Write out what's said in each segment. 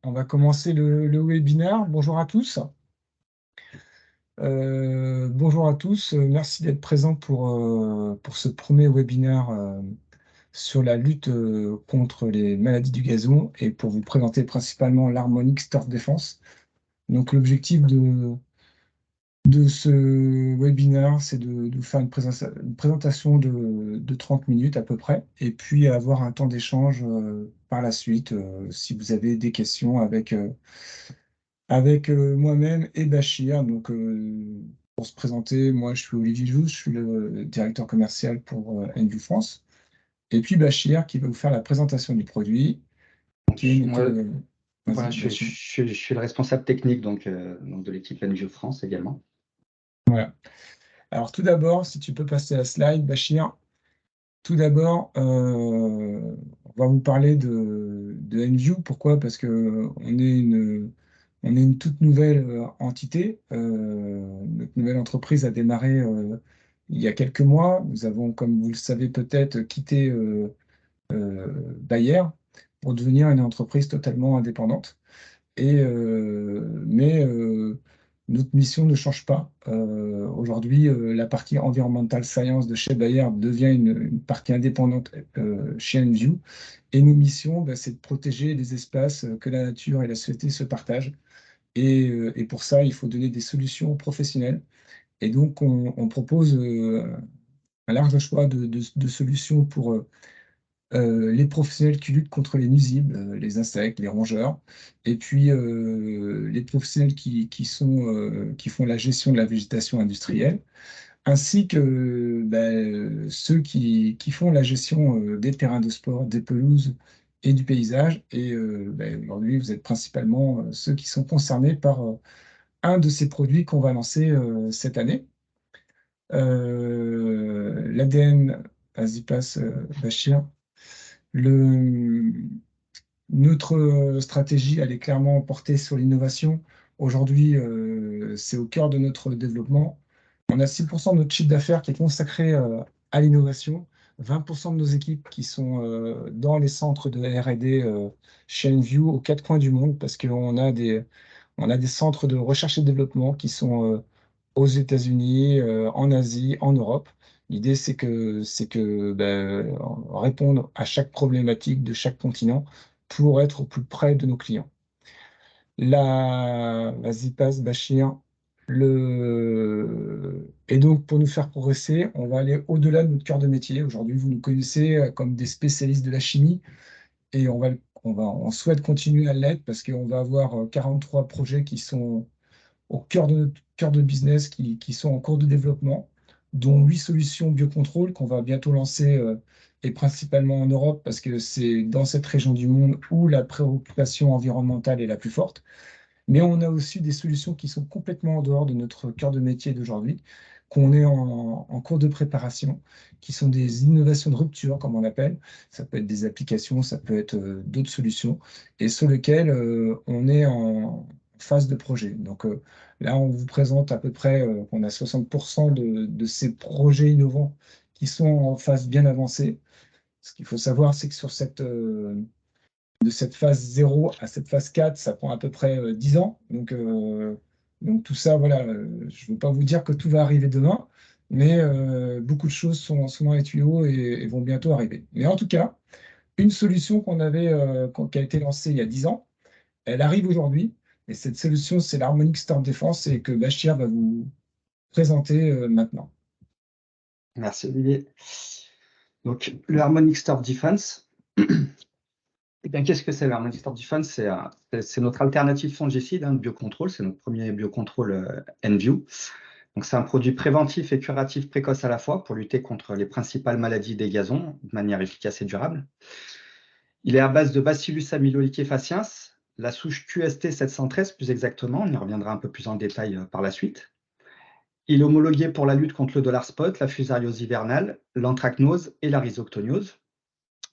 On va commencer le webinaire. Bonjour à tous. Bonjour à tous. Merci d'être présents pour ce premier webinaire sur la lutte contre les maladies du gazon et pour vous présenter principalement l'Harmonic Store Défense. Donc, l'objectif de ce webinaire, c'est de vous faire une présentation de 30 minutes à peu près et puis avoir un temps d'échange par la suite si vous avez des questions avec moi-même et Bachir. Donc, pour se présenter, moi, je suis Olivier Jousse, je suis le directeur commercial pour Enview France. Et puis Bachir, qui va vous faire la présentation du produit, qui est Moi, voilà, Vas-y, Bachir. je suis le responsable technique donc de l'équipe Enview France également. Voilà. Alors, tout d'abord, si tu peux passer la slide, Bachir. Tout d'abord, on va vous parler de Enview. Pourquoi? Parce que on est une toute nouvelle entité. Notre nouvelle entreprise a démarré il y a quelques mois. Nous avons, comme vous le savez peut-être, quitté Bayer pour devenir une entreprise totalement indépendante. Mais notre mission ne change pas. Aujourd'hui, la partie environmental science de chez Bayer devient une partie indépendante chez Enview. Et nos missions, bah, c'est de protéger les espaces que la nature et la société se partagent. Et pour ça, il faut donner des solutions professionnelles. Et donc, on propose un large choix de solutions pour les professionnels qui luttent contre les nuisibles, les insectes, les rongeurs, et puis les professionnels qui font la gestion de la végétation industrielle, ainsi que ceux qui font la gestion des terrains de sport, des pelouses et du paysage. Et aujourd'hui, vous êtes principalement ceux qui sont concernés par un de ces produits qu'on va lancer cette année. L'ADN, vas-y, passe, Bachir. Le, Notre stratégie, elle est clairement portée sur l'innovation. Aujourd'hui, c'est au cœur de notre développement. On a 6% de notre chiffre d'affaires qui est consacré à l'innovation, 20% de nos équipes qui sont dans les centres de R&D chez Enview aux quatre coins du monde, parce on a des centres de recherche et développement qui sont aux États-Unis, en Asie, en Europe. L'idée, c'est que répondre à chaque problématique de chaque continent pour être au plus près de nos clients. Vas-y, passe, Bachir. Et donc, pour nous faire progresser, on va aller au-delà de notre cœur de métier. Aujourd'hui, vous nous connaissez comme des spécialistes de la chimie et on souhaite continuer à l'être parce qu'on va avoir 43 projets qui sont au cœur de notre cœur de business qui sont en cours de développement, dont 8 solutions biocontrôle qu'on va bientôt lancer, et principalement en Europe, parce que c'est dans cette région du monde où la préoccupation environnementale est la plus forte. Mais on a aussi des solutions qui sont complètement en dehors de notre cœur de métier d'aujourd'hui, qu'on est en cours de préparation, qui sont des innovations de rupture, comme on appelle. Ça peut être des applications, ça peut être d'autres solutions, et sur lesquelles on est en phase de projet. Donc là, on vous présente à peu près qu'on a 60% de ces projets innovants qui sont en phase bien avancée. Ce qu'il faut savoir, c'est que de cette phase 0 à cette phase 4, ça prend à peu près 10 ans. Donc tout ça, voilà, je ne veux pas vous dire que tout va arriver demain, mais beaucoup de choses sont dans les tuyaux et vont bientôt arriver. Mais en tout cas, une solution qui a été lancée il y a 10 ans, elle arrive aujourd'hui. Et cette solution, c'est l'Harmonic Storm Défense et que Bachir va vous présenter maintenant. Merci Olivier. Donc le Harmonic Store Defense, eh bien, qu'est-ce que c'est le Harmonic Store Defense? C'est notre alternative fongicide de biocontrôle, c'est notre premier biocontrôle Enview. Donc c'est un produit préventif et curatif précoce à la fois pour lutter contre les principales maladies des gazons de manière efficace et durable. Il est à base de Bacillus améliorliquefaciens, la souche QST 713 plus exactement, on y reviendra un peu plus en détail par la suite. Il est homologué pour la lutte contre le dollar spot, la fusariose hivernale, l'anthracnose et la rhizoctoniose.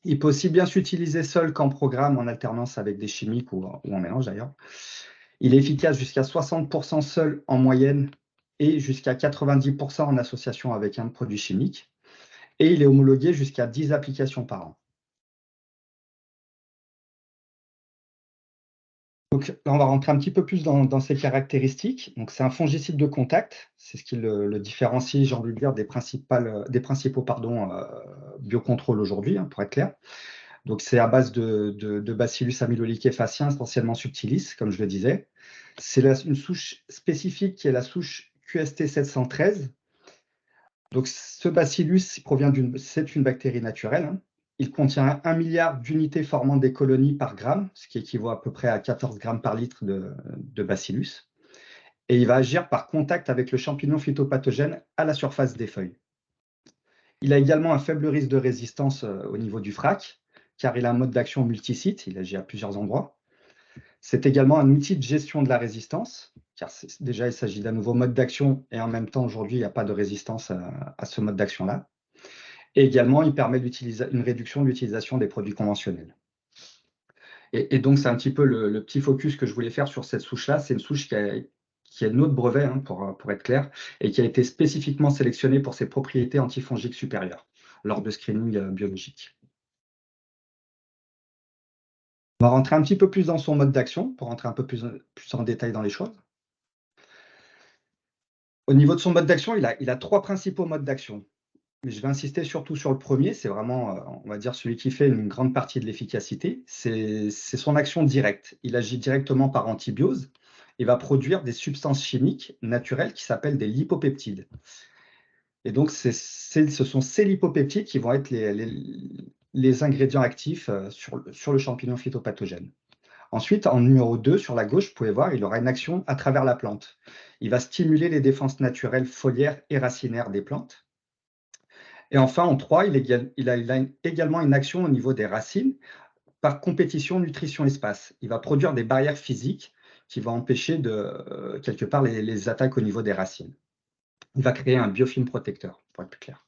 Il peut aussi bien s'utiliser seul qu'en programme, en alternance avec des chimiques ou en mélange d'ailleurs. Il est efficace jusqu'à 60% seul en moyenne et jusqu'à 90% en association avec un produit chimique. Et il est homologué jusqu'à 10 applications par an. Donc là, on va rentrer un petit peu plus dans ses caractéristiques. Donc, c'est un fongicide de contact. C'est ce qui le différencie, j'ai envie de dire, des principaux biocontrôles aujourd'hui, hein, pour être clair. Donc, c'est à base de Bacillus amyloliquefacien, essentiellement subtilis, comme je le disais. C'est une souche spécifique qui est la souche QST 713. Donc, ce bacillus c'est une bactérie naturelle, hein. Il contient 1 milliard d'unités formant des colonies par gramme, ce qui équivaut à peu près à 14 grammes par litre de bacillus. Et il va agir par contact avec le champignon phytopathogène à la surface des feuilles. Il a également un faible risque de résistance au niveau du FRAC, car il a un mode d'action multisite, il agit à plusieurs endroits. C'est également un outil de gestion de la résistance, car déjà il s'agit d'un nouveau mode d'action et en même temps aujourd'hui il n'y a pas de résistance à ce mode d'action-là. Et également, il permet une réduction de l'utilisation des produits conventionnels. Et donc, c'est un petit peu le petit focus que je voulais faire sur cette souche-là. C'est une souche qui est de notre brevet, hein, pour être clair, et qui a été spécifiquement sélectionnée pour ses propriétés antifongiques supérieures lors de screening biologique. On va rentrer un petit peu plus dans son mode d'action pour rentrer un peu plus en détail dans les choses. Au niveau de son mode d'action, il a 3 principaux modes d'action. Mais je vais insister surtout sur le premier, c'est vraiment, on va dire, celui qui fait une grande partie de l'efficacité. C'est son action directe. Il agit directement par antibiose et va produire des substances chimiques naturelles qui s'appellent des lipopeptides. Et donc, ce sont ces lipopeptides qui vont être les ingrédients actifs sur le champignon phytopathogène. Ensuite, en numéro 2, sur la gauche, vous pouvez voir, il aura une action à travers la plante. Il va stimuler les défenses naturelles foliaires et racinaires des plantes. Et enfin, en 3, il a également une action au niveau des racines par compétition nutrition-espace. Il va produire des barrières physiques qui vont empêcher quelque part les attaques au niveau des racines. Il va créer un biofilm protecteur, pour être plus clair.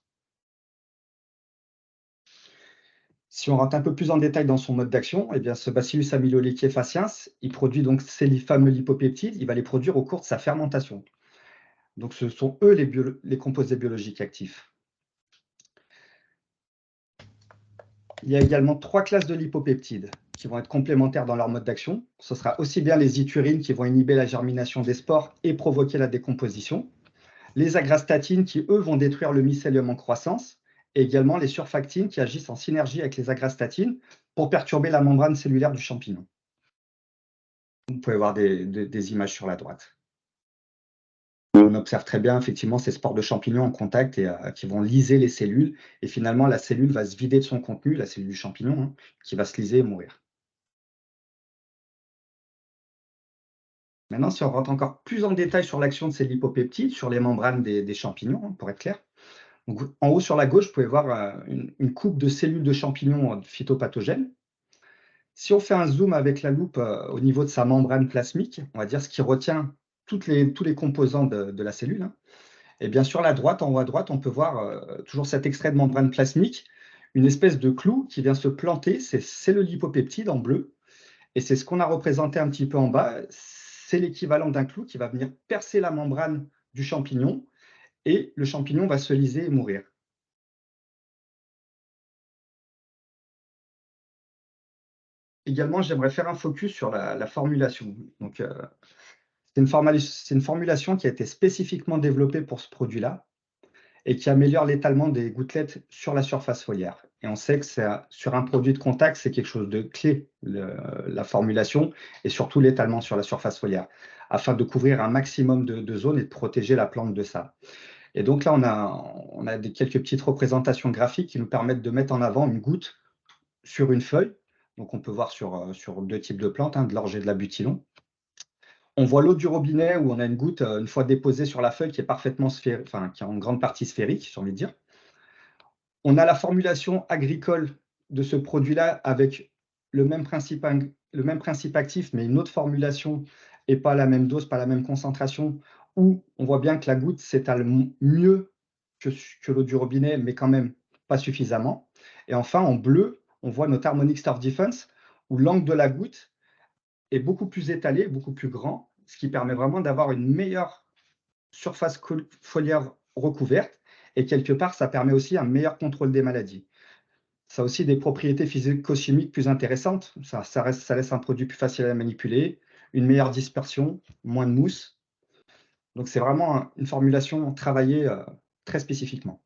Si on rentre un peu plus en détail dans son mode d'action, eh bien, ce Bacillus amyloliquefaciens, il produit donc ces fameux lipopeptides, il va les produire au cours de sa fermentation. Donc, ce sont eux les composés biologiques actifs. Il y a également 3 classes de lipopeptides qui vont être complémentaires dans leur mode d'action. Ce sera aussi bien les iturines qui vont inhiber la germination des spores et provoquer la décomposition, les agrastatines qui, eux, vont détruire le mycélium en croissance, et également les surfactines qui agissent en synergie avec les agrastatines pour perturber la membrane cellulaire du champignon. Vous pouvez voir des images sur la droite. On observe très bien effectivement ces spores de champignons en contact et qui vont liser les cellules. Et finalement, la cellule va se vider de son contenu, la cellule du champignon, hein, qui va se liser et mourir. Maintenant, si on rentre encore plus en détail sur l'action de ces lipopeptides sur les membranes des champignons, hein, pour être clair. Donc, en haut sur la gauche, vous pouvez voir une coupe de cellules de champignons phytopathogènes. Si on fait un zoom avec la loupe au niveau de sa membrane plasmique, on va dire ce qui retient tous les composants de la cellule, hein. Et bien sur la droite, en haut à droite, on peut voir toujours cet extrait de membrane plasmique, une espèce de clou qui vient se planter, c'est le lipopeptide en bleu, et c'est ce qu'on a représenté un petit peu en bas, c'est l'équivalent d'un clou qui va venir percer la membrane du champignon, et le champignon va se liser et mourir. Également, j'aimerais faire un focus sur la formulation. Donc, c'est une formulation qui a été spécifiquement développée pour ce produit-là et qui améliore l'étalement des gouttelettes sur la surface foliaire. Et on sait que sur un produit de contact, c'est quelque chose de clé, la formulation, et surtout l'étalement sur la surface foliaire, afin de couvrir un maximum de zones et de protéger la plante de ça. Et donc là, on a quelques petites représentations graphiques qui nous permettent de mettre en avant une goutte sur une feuille. Donc on peut voir sur 2 types de plantes, hein, de l'orge et de la butilon. On voit l'eau du robinet où on a une goutte, une fois déposée sur la feuille, qui est parfaitement sphérique, enfin, qui est en grande partie sphérique, j'ai envie de dire. On a la formulation agricole de ce produit-là avec le même principe actif, mais une autre formulation et pas la même dose, pas la même concentration, où on voit bien que la goutte s'étale mieux que l'eau du robinet, mais quand même pas suffisamment. Et enfin, en bleu, on voit notre Harmonic Star Defense, où l'angle de la goutte est beaucoup plus étalé, beaucoup plus grand, ce qui permet vraiment d'avoir une meilleure surface foliaire recouverte. Et quelque part, ça permet aussi un meilleur contrôle des maladies. Ça a aussi des propriétés physico-chimiques plus intéressantes. Ça laisse un produit plus facile à manipuler, une meilleure dispersion, moins de mousse. Donc, c'est vraiment une formulation travaillée très spécifiquement.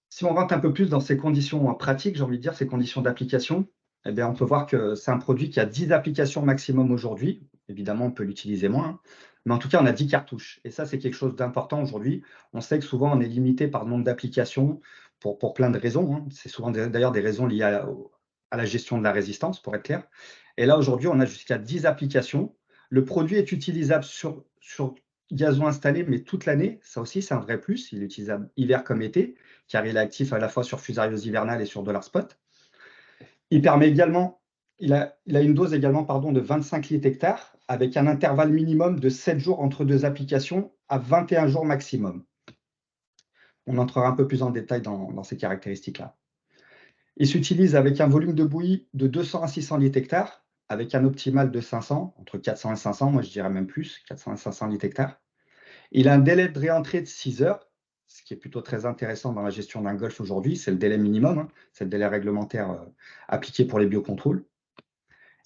Si on rentre un peu plus dans ces conditions pratiques, j'ai envie de dire, ces conditions d'application, eh bien, on peut voir que c'est un produit qui a 10 applications maximum aujourd'hui. Évidemment, on peut l'utiliser moins, hein. Mais en tout cas, on a 10 cartouches. Et ça, c'est quelque chose d'important aujourd'hui. On sait que souvent, on est limité par le nombre d'applications pour plein de raisons, hein. C'est souvent d'ailleurs des raisons liées à la gestion de la résistance, pour être clair. Et là, aujourd'hui, on a jusqu'à 10 applications. Le produit est utilisable sur gazon installé, mais toute l'année. Ça aussi, c'est un vrai plus. Il est utilisable hiver comme été, car il est actif à la fois sur Fusariose hivernale et sur Dollar Spot. Il permet également, il a une dose également de 25 litres hectares, avec un intervalle minimum de 7 jours entre deux applications à 21 jours maximum. On entrera un peu plus en détail dans ces caractéristiques-là. Il s'utilise avec un volume de bouillie de 200 à 600 litres hectares, avec un optimal de 500, entre 400 et 500, moi je dirais même plus, 400 à 500 litres hectares. Il a un délai de réentrée de 6 heures, ce qui est plutôt très intéressant dans la gestion d'un golf aujourd'hui, c'est le délai minimum, hein, c'est le délai réglementaire appliqué pour les biocontrôles.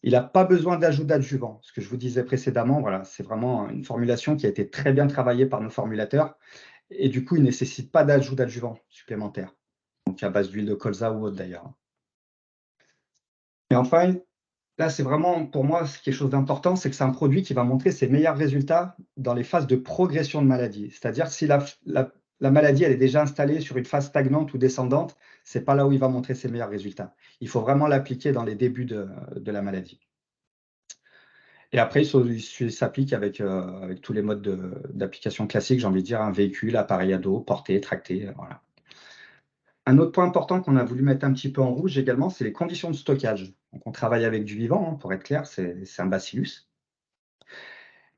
Il n'a pas besoin d'ajout d'adjuvant. Ce que je vous disais précédemment, voilà, c'est vraiment une formulation qui a été très bien travaillée par nos formulateurs et du coup, il ne nécessite pas d'ajout d'adjuvant supplémentaire, donc à base d'huile de colza ou autre d'ailleurs. Et enfin, là, c'est vraiment, pour moi, quelque chose d'important, c'est que c'est un produit qui va montrer ses meilleurs résultats dans les phases de progression de maladie. C'est-à-dire si la maladie elle est déjà installée sur une phase stagnante ou descendante, ce n'est pas là où il va montrer ses meilleurs résultats. Il faut vraiment l'appliquer dans les débuts de la maladie. Et après, il s'applique avec tous les modes d'application classiques, j'ai envie de dire, un véhicule, appareil à dos, porté, tracté, voilà. Un autre point important qu'on a voulu mettre un petit peu en rouge également, c'est les conditions de stockage. Donc, on travaille avec du vivant, hein, pour être clair, c'est un bacillus.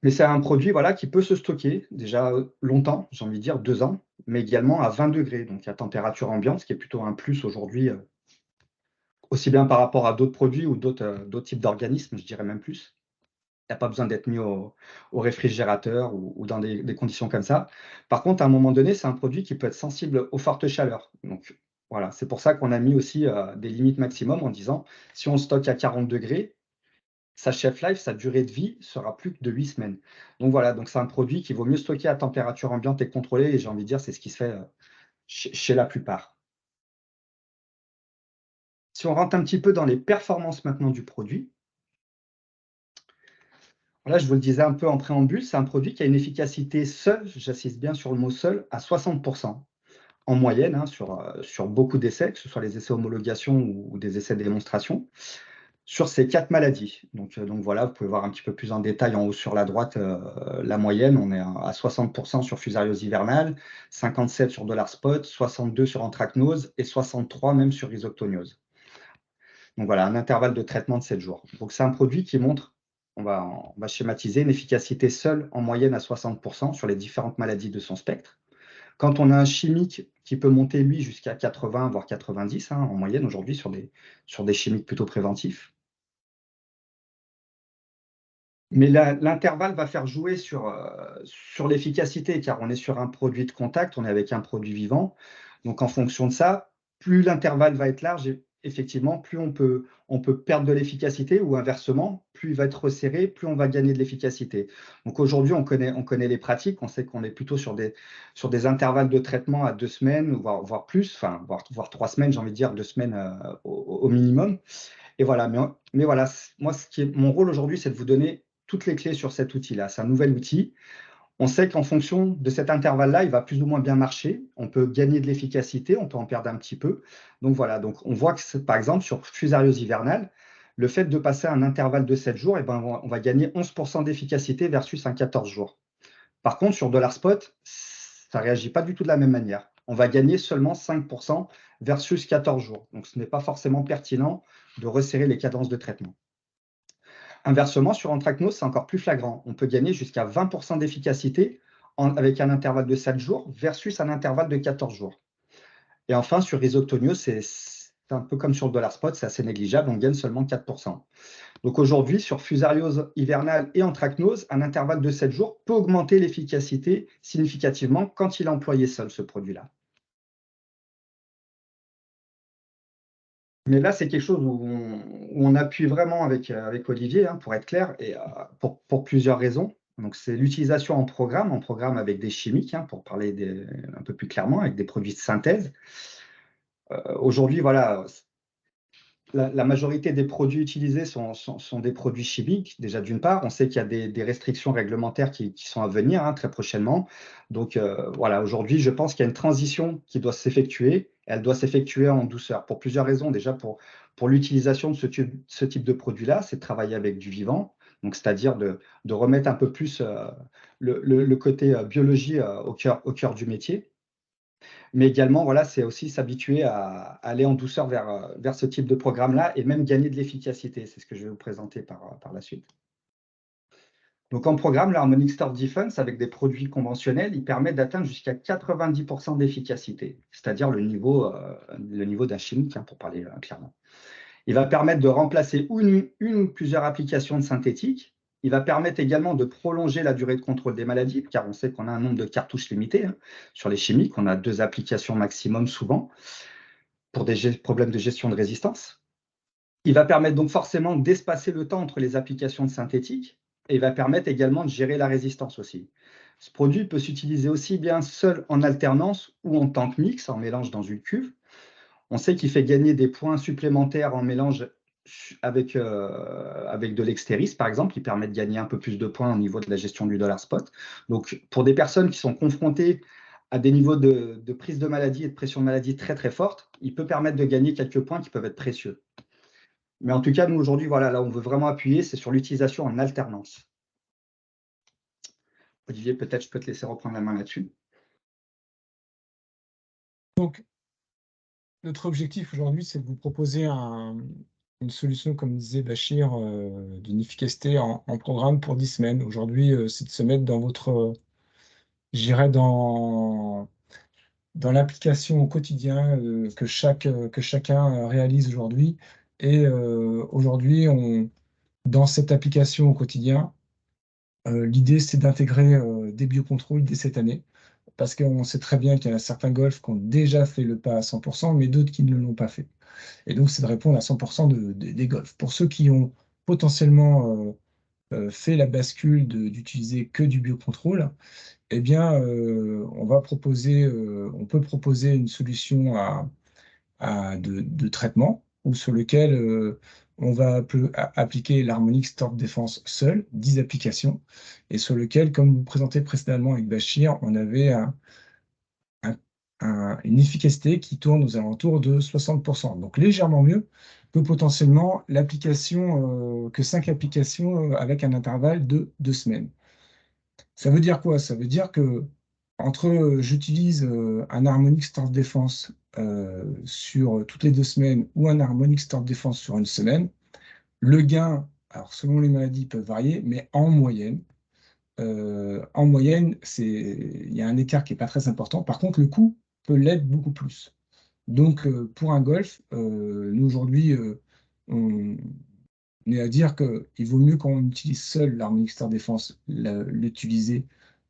Mais c'est un produit voilà, qui peut se stocker déjà longtemps, j'ai envie de dire 2 ans, mais également à 20 degrés, donc à température ambiante, ce qui est plutôt un plus aujourd'hui, aussi bien par rapport à d'autres produits ou d'autres types d'organismes, je dirais même plus. Il n'y a pas besoin d'être mis au réfrigérateur ou dans des conditions comme ça. Par contre, à un moment donné, c'est un produit qui peut être sensible aux fortes chaleurs. Donc voilà, c'est pour ça qu'on a mis aussi des limites maximum en disant si on stocke à 40 degrés, sa shelf life, sa durée de vie sera plus que de 8 semaines. Donc voilà, donc c'est un produit qui vaut mieux stocker à température ambiante et contrôlée. Et j'ai envie de dire, c'est ce qui se fait chez la plupart. Si on rentre un petit peu dans les performances maintenant du produit, là, je vous le disais un peu en préambule, c'est un produit qui a une efficacité seule, j'insiste bien sur le mot seul, à 60% en moyenne, hein, sur beaucoup d'essais, que ce soit les essais homologation ou des essais de démonstration, sur ces 4 maladies. Donc voilà, vous pouvez voir un petit peu plus en détail en haut sur la droite la moyenne. On est à 60% sur Fusariose hivernale, 57 sur Dollar Spot, 62 sur Anthracnose et 63 même sur Rhizoctoniose. Donc voilà, un intervalle de traitement de 7 jours. Donc c'est un produit qui montre, on va schématiser, une efficacité seule en moyenne à 60% sur les différentes maladies de son spectre. Quand on a un chimique qui peut monter, lui, jusqu'à 80, voire 90 en moyenne aujourd'hui sur des chimiques plutôt préventifs. Mais l'intervalle va faire jouer sur l'efficacité, car on est sur un produit de contact, on est avec un produit vivant. Donc en fonction de ça, plus l'intervalle va être large, et effectivement, plus on peut perdre de l'efficacité, ou inversement, plus il va être resserré, plus on va gagner de l'efficacité. Donc aujourd'hui, on connaît les pratiques, on sait qu'on est plutôt sur des intervalles de traitement à 2 semaines, voire plus, enfin, voire 3 semaines, j'ai envie de dire 2 semaines au minimum. Et voilà, mais voilà, moi, mon rôle aujourd'hui, c'est de vous donner toutes les clés sur cet outil-là. C'est un nouvel outil. On sait qu'en fonction de cet intervalle-là, il va plus ou moins bien marcher. On peut gagner de l'efficacité, on peut en perdre un petit peu. Donc voilà, donc on voit que, par exemple, sur Fusariose hivernale, le fait de passer à un intervalle de 7 jours, on va gagner 11% d'efficacité versus un 14 jours. Par contre, sur Dollar Spot, ça ne réagit pas du tout de la même manière. On va gagner seulement 5% versus 14 jours. Donc, ce n'est pas forcément pertinent de resserrer les cadences de traitement. Inversement, sur Anthracnose, c'est encore plus flagrant. On peut gagner jusqu'à 20% d'efficacité avec un intervalle de 7 jours versus un intervalle de 14 jours. Et enfin, sur Rhizoctoniose, c'est un peu comme sur le Dollar Spot, c'est assez négligeable, on gagne seulement 4%. Donc aujourd'hui, sur Fusariose hivernale et Anthracnose, un intervalle de 7 jours peut augmenter l'efficacité significativement quand il est employé seul, ce produit-là. Mais là, c'est quelque chose où on appuie vraiment avec Olivier, hein, pour être clair, et pour plusieurs raisons. Donc, c'est l'utilisation en programme avec des chimiques, hein, pour parler un peu plus clairement, avec des produits de synthèse. Aujourd'hui, voilà, la majorité des produits utilisés sont des produits chimiques. Déjà, d'une part, on sait qu'il y a des restrictions réglementaires qui sont à venir, hein, très prochainement. Donc, voilà, aujourd'hui, je pense qu'il y a une transition qui doit s'effectuer. Elle doit s'effectuer en douceur pour plusieurs raisons. Déjà, pour l'utilisation de ce type de produit-là, c'est de travailler avec du vivant. Donc, c'est-à-dire de remettre un peu plus le côté biologie au cœur du métier. Mais également, voilà, c'est aussi s'habituer à aller en douceur vers ce type de programme-là et même gagner de l'efficacité. C'est ce que je vais vous présenter par la suite. Donc, en programme, l'Harmonic Store Defense, avec des produits conventionnels, il permet d'atteindre jusqu'à 90% d'efficacité, c'est-à-dire le niveau d'un chimique, hein, pour parler clairement. Il va permettre de remplacer une ou plusieurs applications de synthétique. Il va permettre également de prolonger la durée de contrôle des maladies, car on sait qu'on a un nombre de cartouches limité, hein. Sur les chimiques, on a 2 applications maximum souvent pour des problèmes de gestion de résistance. Il va permettre donc forcément d'espacer le temps entre les applications de synthétique et il va permettre également de gérer la résistance aussi. Ce produit peut s'utiliser aussi bien seul en alternance ou en tant que mix, en mélange dans une cuve. On sait qu'il fait gagner des points supplémentaires en mélange avec de l'extéris, par exemple. Il permet de gagner un peu plus de points au niveau de la gestion du dollar spot. Donc, pour des personnes qui sont confrontées à des niveaux de prise de maladie et de pression de maladie très, très fortes, il peut permettre de gagner quelques points qui peuvent être précieux. Mais en tout cas, nous, aujourd'hui, voilà, là, on veut vraiment appuyer, c'est sur l'utilisation en alternance. Olivier, peut-être je peux te laisser reprendre la main là-dessus. Donc, notre objectif aujourd'hui, c'est de vous proposer une solution, comme disait Bachir, d'une efficacité en programme pour 10 semaines. Aujourd'hui, c'est de se mettre dans j'irais dans l'application au quotidien que chacun réalise aujourd'hui. Et aujourd'hui, dans cette application au quotidien, l'idée, c'est d'intégrer des biocontrôles dès cette année, parce qu'on sait très bien qu'il y en a certains golfs qui ont déjà fait le pas à 100%, mais d'autres qui ne l'ont pas fait. Et donc, c'est de répondre à 100% des golfs. Pour ceux qui ont potentiellement fait la bascule d'utiliser que du biocontrôle, eh bien, on peut proposer une solution de traitement ou sur lequel on va appliquer l'Harmonic Store Defense seul, 10 applications, et sur lequel, comme vous présentez précédemment avec Bachir, on avait une efficacité qui tourne aux alentours de 60%, donc légèrement mieux que potentiellement l'application, que 5 applications avec un intervalle de 2 semaines. Ça veut dire quoi? Ça veut dire que j'utilise un Harmonic Store Defense sur toutes les 2 semaines ou un Harmonic Store Defense sur une semaine, le gain, alors selon les maladies, peuvent varier, mais il y a un écart qui n'est pas très important. Par contre, le coût peut l'être beaucoup plus. Donc, pour un golf, nous aujourd'hui, on est à dire qu'il vaut mieux quand on utilise seul l'Harmonic Star Défense, l'utiliser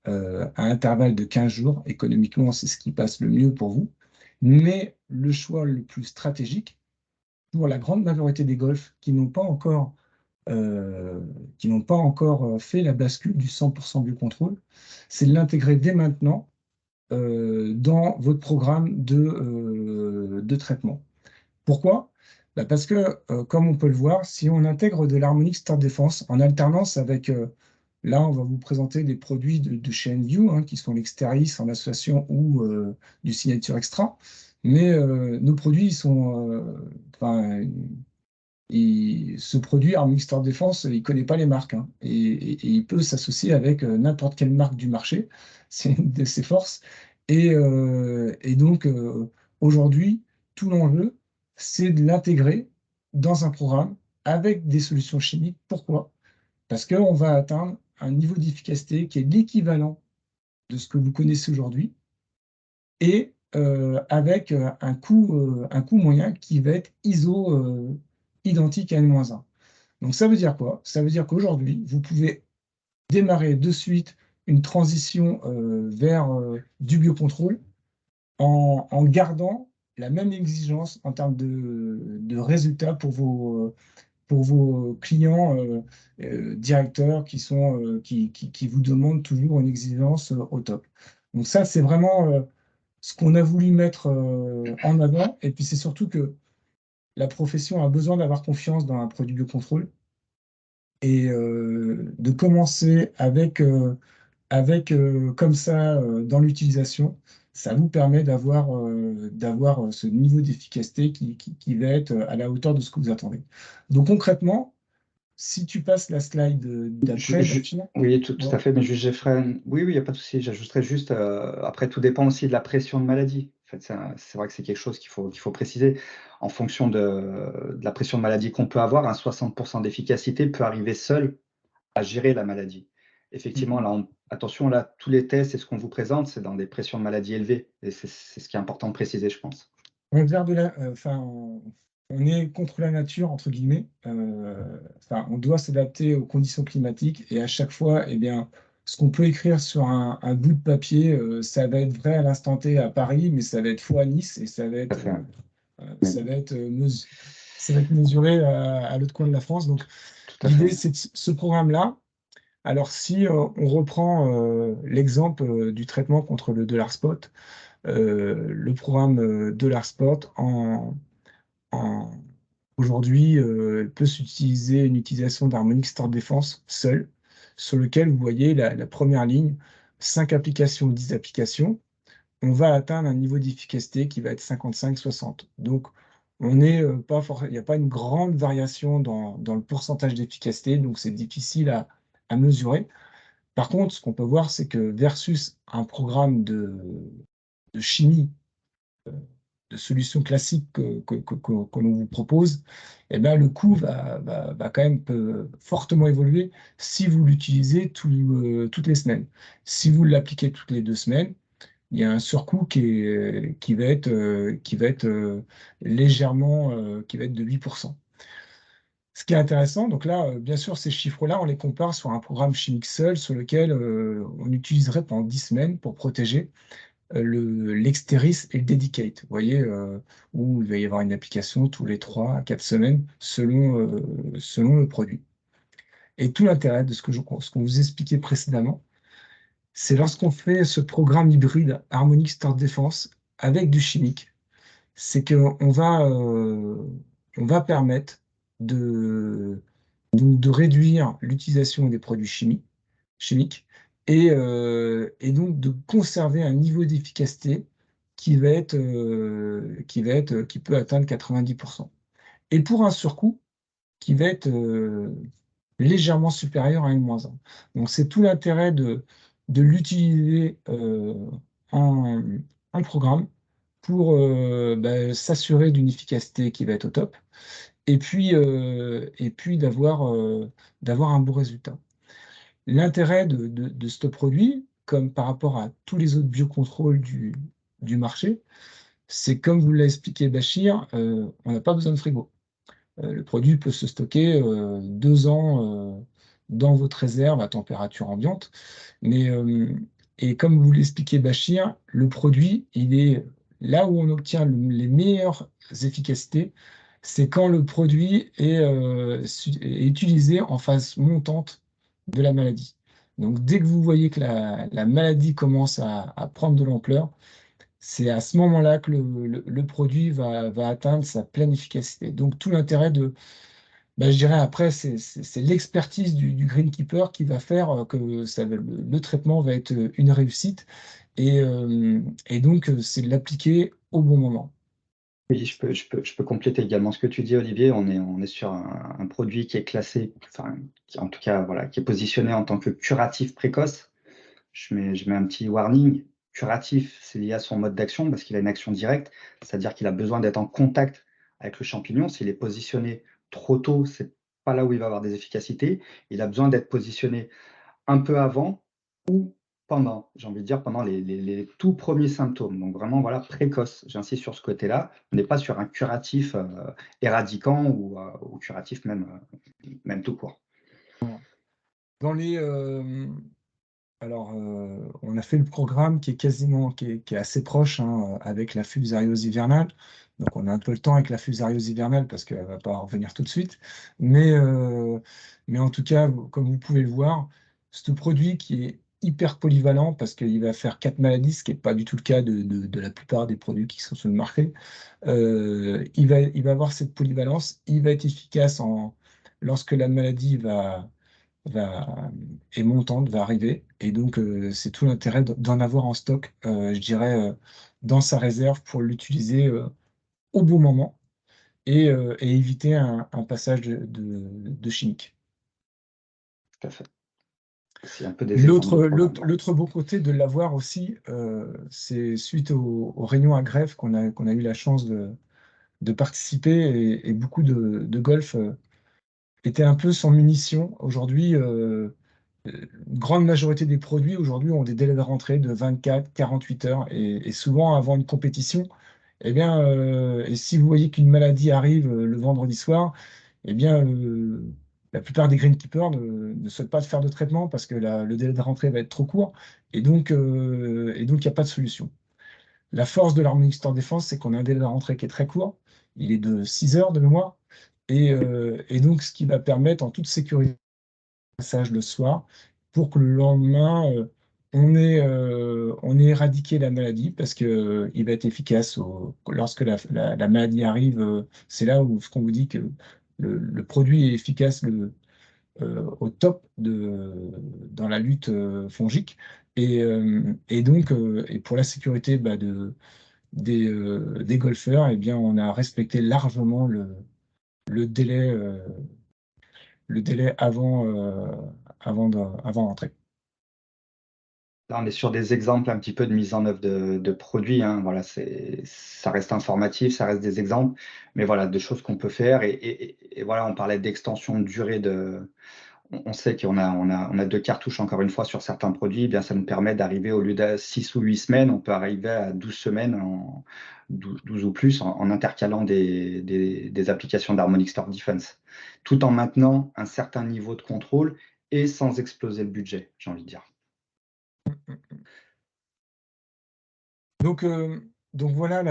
à intervalle de 15 jours. Économiquement, c'est ce qui passe le mieux pour vous. Mais le choix le plus stratégique pour la grande majorité des golfs qui n'ont pas encore fait la bascule du 100% du contrôle, c'est de l'intégrer dès maintenant dans votre programme de traitement. Pourquoi? Bah parce que, comme on peut le voir, si on intègre de l'Harmonic Store Defense en alternance avec, là, on va vous présenter des produits de chez Enview, hein, qui sont l'Exteris en association ou du Signature Extra. Mais nos produits, ce produit, Harmonic Store Defense, il ne connaît pas les marques, hein, et il peut s'associer avec n'importe quelle marque du marché. C'est une de ses forces. Et donc, aujourd'hui, tout l'enjeu, c'est de l'intégrer dans un programme avec des solutions chimiques. Pourquoi? Parce qu'on va atteindre un niveau d'efficacité qui est l'équivalent de ce que vous connaissez aujourd'hui et avec un coût moyen qui va être identique à N-1. Donc ça veut dire quoi? Ça veut dire qu'aujourd'hui, vous pouvez démarrer de suite une transition vers du biocontrôle en gardant la même exigence en termes de résultats pour vos clients directeurs qui vous demandent toujours une exigence au top. Donc ça, c'est vraiment ce qu'on a voulu mettre en avant. Et puis c'est surtout que la profession a besoin d'avoir confiance dans un produit de contrôle et de commencer avec comme ça dans l'utilisation, ça vous permet d'avoir ce niveau d'efficacité qui va être à la hauteur de ce que vous attendez. Donc concrètement, si tu passes la slide d'après, Bachir, Oui, tout à ouais. fait, mais juste, je ferai oui, oui, il y a pas de souci. J'ajouterai juste, après tout dépend aussi de la pression de maladie. En fait, c'est vrai que c'est quelque chose qu'il faut préciser. En fonction de la pression de maladie qu'on peut avoir, un 60 d'efficacité peut arriver seul à gérer la maladie. Effectivement, là, attention, là, tous les tests et ce qu'on vous présente, c'est dans des pressions de maladie élevées et c'est ce qui est important de préciser, je pense. On vient de la, enfin, on est contre la nature entre guillemets. Enfin, on doit s'adapter aux conditions climatiques et à chaque fois, eh bien, ce qu'on peut écrire sur un bout de papier, ça va être vrai à l'instant T à Paris, mais ça va être faux à Nice et Tout à fait, mais ça va être, ça va être mesuré à l'autre coin de la France. Donc, tout à fait. l'idée, c'est ce programme-là. Alors, si on reprend l'exemple du traitement contre le dollar spot, le programme dollar spot en- aujourd'hui peut s'utiliser une utilisation d'Harmonic Store Défense seul, sur lequel vous voyez la première ligne, 5 applications, 10 applications. On va atteindre un niveau d'efficacité qui va être 55-60. Donc, on est pas il n'y a pas une grande variation dans le pourcentage d'efficacité, donc c'est difficile à mesurer. Par contre, ce qu'on peut voir, c'est que versus un programme de chimie, de solutions classiques que l'on vous propose, eh ben, le coût va quand même fortement évoluer si vous l'utilisez toutes les semaines. Si vous l'appliquez toutes les 2 semaines, il y a un surcoût qui va être légèrement, qui va être de 8%. Ce qui est intéressant, donc là, bien sûr, ces chiffres-là, on les compare sur un programme chimique seul sur lequel on utiliserait pendant 10 semaines pour protéger l'Exteris et le Dedicate. Vous voyez, où il va y avoir une application tous les 3 à 4 semaines selon le produit. Et tout l'intérêt de ce qu'on vous expliquait précédemment, c'est lorsqu'on fait ce programme hybride Harmonic Store Défense avec du chimique, c'est on va permettre de, de réduire l'utilisation des produits chimiques et donc de conserver un niveau d'efficacité qui peut atteindre 90%. Et pour un surcoût qui va être légèrement supérieur à N-1. Donc c'est tout l'intérêt de l'utiliser en programme pour s'assurer d'une efficacité qui va être au top et puis d'avoir un bon résultat. L'intérêt de ce produit, comme par rapport à tous les autres biocontrôles du marché, c'est comme vous l'a expliqué Bachir, on n'a pas besoin de frigo. Le produit peut se stocker 2 ans dans votre réserve à température ambiante. Mais, et comme vous l'expliquez Bachir, le produit, il est là où on obtient les meilleures efficacités, c'est quand le produit est utilisé en phase montante de la maladie. Donc dès que vous voyez que la maladie commence à prendre de l'ampleur, c'est à ce moment-là que le produit va atteindre sa pleine efficacité. Donc tout l'intérêt je dirais après, c'est l'expertise du greenkeeper qui va faire que le traitement va être une réussite et donc c'est de l'appliquer au bon moment. Oui, je peux compléter également ce que tu dis, Olivier. On est sur un produit qui est classé, enfin, qui en tout cas, voilà, qui est positionné en tant que curatif précoce. Je mets un petit warning. Curatif, c'est lié à son mode d'action parce qu'il a une action directe, c'est-à-dire qu'il a besoin d'être en contact avec le champignon. S'il est positionné trop tôt, c'est pas là où il va avoir des efficacités. Il a besoin d'être positionné un peu avant ou pendant, j'ai envie de dire pendant les tout premiers symptômes. Donc vraiment, voilà, précoce. J'insiste sur ce côté-là. On n'est pas sur un curatif, éradiquant ou curatif même tout court. Dans les, Alors, on a fait le programme qui est assez proche, hein, avec la fusariose hivernale. Donc, on a un peu le temps avec la fusariose hivernale parce qu'elle ne va pas revenir tout de suite. Mais en tout cas, comme vous pouvez le voir, c'est un produit qui est hyper polyvalent parce qu'il va faire 4 maladies, ce qui n'est pas du tout le cas de la plupart des produits qui sont sur le marché. Il va avoir cette polyvalence, il va être efficace lorsque la maladie va, est montante, va arriver. Et donc, c'est tout l'intérêt d'en avoir en stock, je dirais, dans sa réserve pour l'utiliser au bon moment et éviter un passage de chimique. Tout à fait. C'est un peu des exemples de programmes. L'autre beau côté de l'avoir aussi, c'est suite aux réunions à Grève qu'on a eu la chance de participer et beaucoup de golf étaient un peu sans munition. Aujourd'hui, une grande majorité des produits aujourd'hui ont des délais de rentrée de 24, 48 heures et souvent avant une compétition, eh bien, et si vous voyez qu'une maladie arrive le vendredi soir, eh bien, la plupart des greenkeepers ne souhaitent pas faire de traitement parce que le délai de rentrée va être trop court et donc il n'y a pas de solution. La force de l'Harmony Store Défense, c'est qu'on a un délai de rentrée qui est très court. Il est de 6 heures de mémoire. Et donc, ce qui va permettre en toute sécurité le passage le soir pour que le lendemain, on ait éradiqué la maladie parce qu'il va être efficace lorsque la maladie arrive. C'est là où ce qu'on vous dit que le produit est efficace au top dans la lutte fongique. Et donc, et pour la sécurité des golfeurs, eh bien, on a respecté largement le délai, euh, le délai avant l'entrée. Là, on est sur des exemples un petit peu de mise en œuvre de produits, hein. Voilà, ça reste informatif, ça reste des exemples, mais voilà, des choses qu'on peut faire. Et voilà, on parlait d'extension de durée on sait qu'on a 2 cartouches, encore une fois, sur certains produits. Eh bien, ça nous permet d'arriver, au lieu de 6 ou 8 semaines, on peut arriver à 12 semaines, 12 ou plus, en intercalant des applications d'Harmonic Store Defense, tout en maintenant un certain niveau de contrôle et sans exploser le budget, j'ai envie de dire. Donc voilà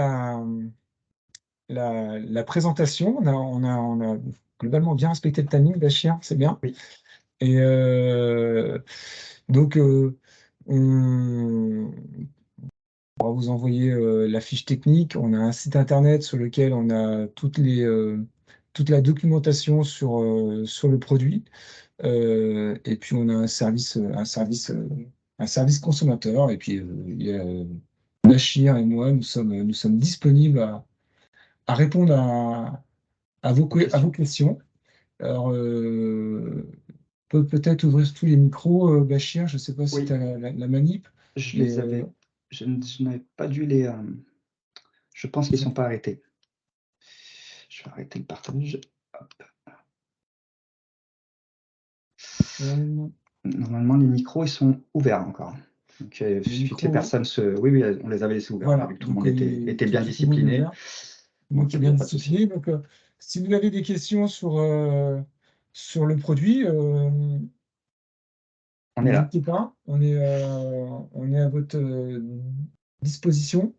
la présentation. On a globalement bien respecté le timing, Bachir, c'est bien. Oui. Et donc, on va vous envoyer la fiche technique. On a un site internet sur lequel on a toute la documentation sur le produit. Et puis, on a un service consommateur. Et puis, il y a Bachir et moi, nous sommes disponibles à répondre à vos questions. Alors, peut-être ouvrir tous les micros, Bachir. Je ne sais pas si tu Oui, as la manip, je mais les avais. Je n'avais pas dû les. Je pense qu'ils ne sont pas arrêtés. Je vais arrêter le partage. Hop. Normalement, les micros, ils sont ouverts encore. Donc, il les suffit que les micros, personnes Oui, oui, on les avait laissés ouverts. On a voilà. vu que tout le Donc, monde était bien tout le monde est discipliné. ouvert. Donc, Donc, c'est il n'y bien a pas de souci. discipliné. Donc, si vous avez des questions sur le produit, On est là. n'hésitez pas. On est à votre disposition.